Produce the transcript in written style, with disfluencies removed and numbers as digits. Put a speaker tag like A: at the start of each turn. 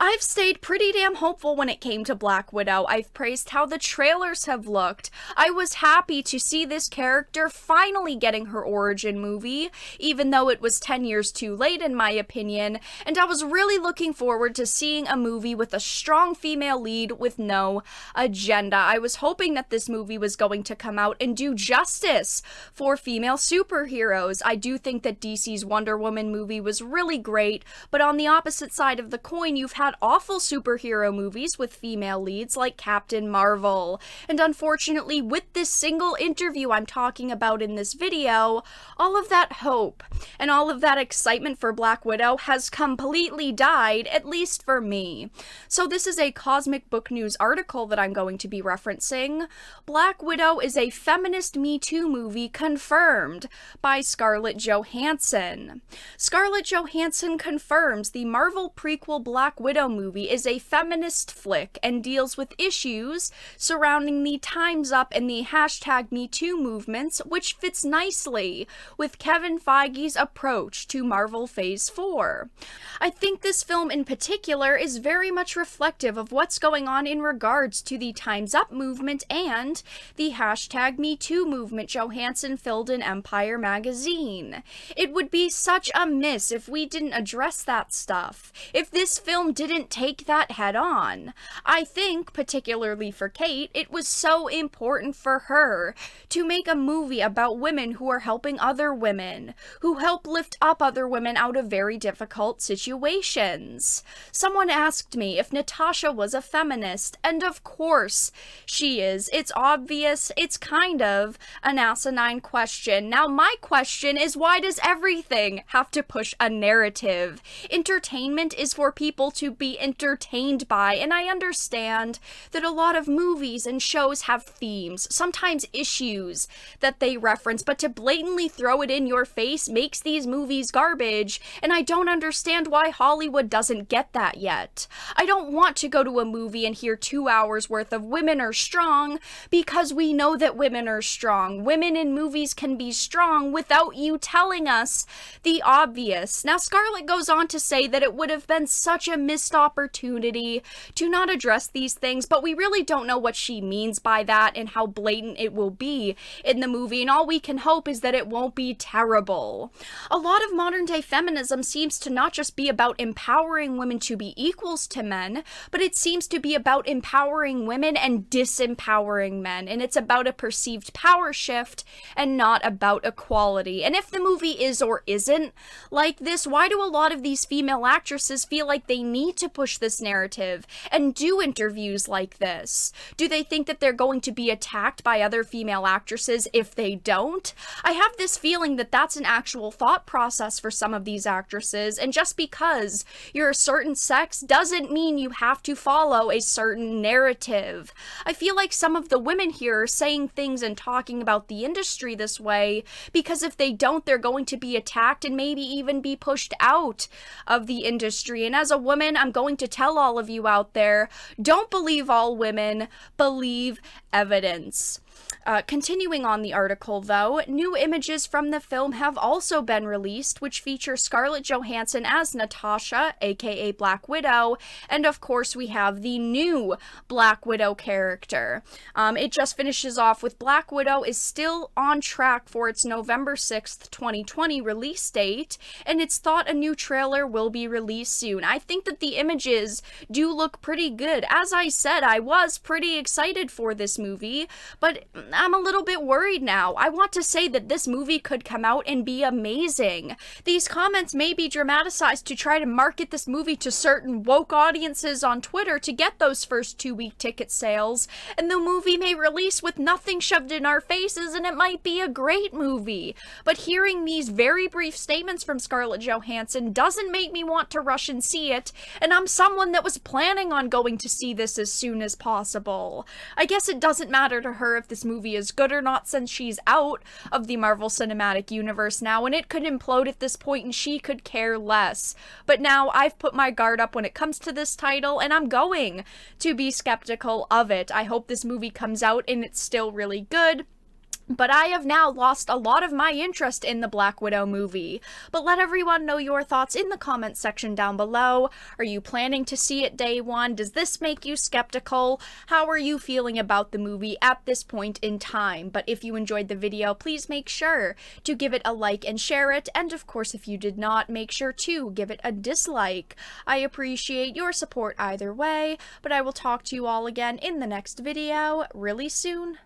A: I've stayed pretty damn hopeful when it came to Black Widow. I've praised how the trailers have looked. I was happy to see this character finally getting her origin movie, even though it was 10 years too late in my opinion, and I was really looking forward to seeing a movie with a strong female lead with no agenda. I was hoping that this movie was going to come out and do justice for female superheroes. I do think that DC's Wonder Woman movie was really great, but on the opposite side of the coin, you've had awful superhero movies with female leads like Captain Marvel. And unfortunately, with this single interview I'm talking about in this video, all of that hope and all of that excitement for Black Widow has completely died, at least for me. So this is a Cosmic Book News article that I'm going to be referencing. Black Widow is a feminist Me Too movie confirmed by Scarlett Johansson. Scarlett Johansson confirms the Marvel prequel Black Widow movie is a feminist flick and deals with issues surrounding the Time's Up and the hashtag #MeToo movements, which fits nicely with Kevin Feige's approach to Marvel Phase 4. I think this film in particular is very much reflective of what's going on in regards to the Time's Up movement and the hashtag #MeToo movement Johansson filled in Empire magazine. It would be such a miss if we didn't address that stuff, if this film didn't take that head on. I think, particularly for Kate, it was so important for her to make a movie about women who are helping other women, who help lift up other women out of very difficult situations. Someone asked me if Natasha was a feminist, and of course she is. It's obvious. It's kind of an asinine question. Now, my question is, why does everything have to push a narrative? Entertainment is for people to be entertained by, and I understand that a lot of movies and shows have themes, sometimes issues that they reference, but to blatantly throw it in your face makes these movies garbage, and I don't understand why Hollywood doesn't get that yet. I don't want to go to a movie and hear 2 hours worth of women are strong, because we know that women are strong. Women in movies can be strong without you telling us the obvious. Now, Scarlett goes on to say that it would have been such a missed opportunity to not address these things, but we really don't know what she means by that and how blatant it will be in the movie, and all we can hope is that it won't be terrible. A lot of modern day feminism seems to not just be about empowering women to be equals to men, but it seems to be about empowering women and disempowering men, and it's about a perceived power shift and not about equality. And if the movie is or isn't like this, why do a lot of these female actresses feel like they need to push this narrative and do interviews like this? Do they think that they're going to be attacked by other female actresses if they don't? I have this feeling that that's an actual thought process for some of these actresses, and just because you're a certain sex doesn't mean you have to follow a certain narrative. I feel like some of the women here are saying things and talking about the industry this way because if they don't, they're going to be attacked and maybe even be pushed out of the industry. And as a woman, I'm going to tell all of you out there, don't believe all women, believe evidence. Continuing on the article, though, new images from the film have also been released, which feature Scarlett Johansson as Natasha, aka Black Widow, and of course we have the new Black Widow character. It just finishes off with Black Widow is still on track for its November 6th, 2020 release date, and it's thought a new trailer will be released soon. I think that the images do look pretty good. As I said, I was pretty excited for this movie, but I'm a little bit worried now. I want to say that this movie could come out and be amazing. These comments may be dramatized to try to market this movie to certain woke audiences on Twitter to get those first 2-week ticket sales, and the movie may release with nothing shoved in our faces, and it might be a great movie. But hearing these very brief statements from Scarlett Johansson doesn't make me want to rush and see it, and I'm someone that was planning on going to see this as soon as possible. I guess it doesn't matter to her if this movie is good or not, since she's out of the Marvel Cinematic Universe now, and it could implode at this point and she could care less. But now I've put my guard up when it comes to this title, and I'm going to be skeptical of it. I hope this movie comes out and it's still really good. But I have now lost a lot of my interest in the Black Widow movie. But let everyone know your thoughts in the comments section down below. Are you planning to see it day one? Does this make you skeptical? How are you feeling about the movie at this point in time? But if you enjoyed the video, please make sure to give it a like and share it. And of course, if you did not, make sure to give it a dislike. I appreciate your support either way, but I will talk to you all again in the next video really soon.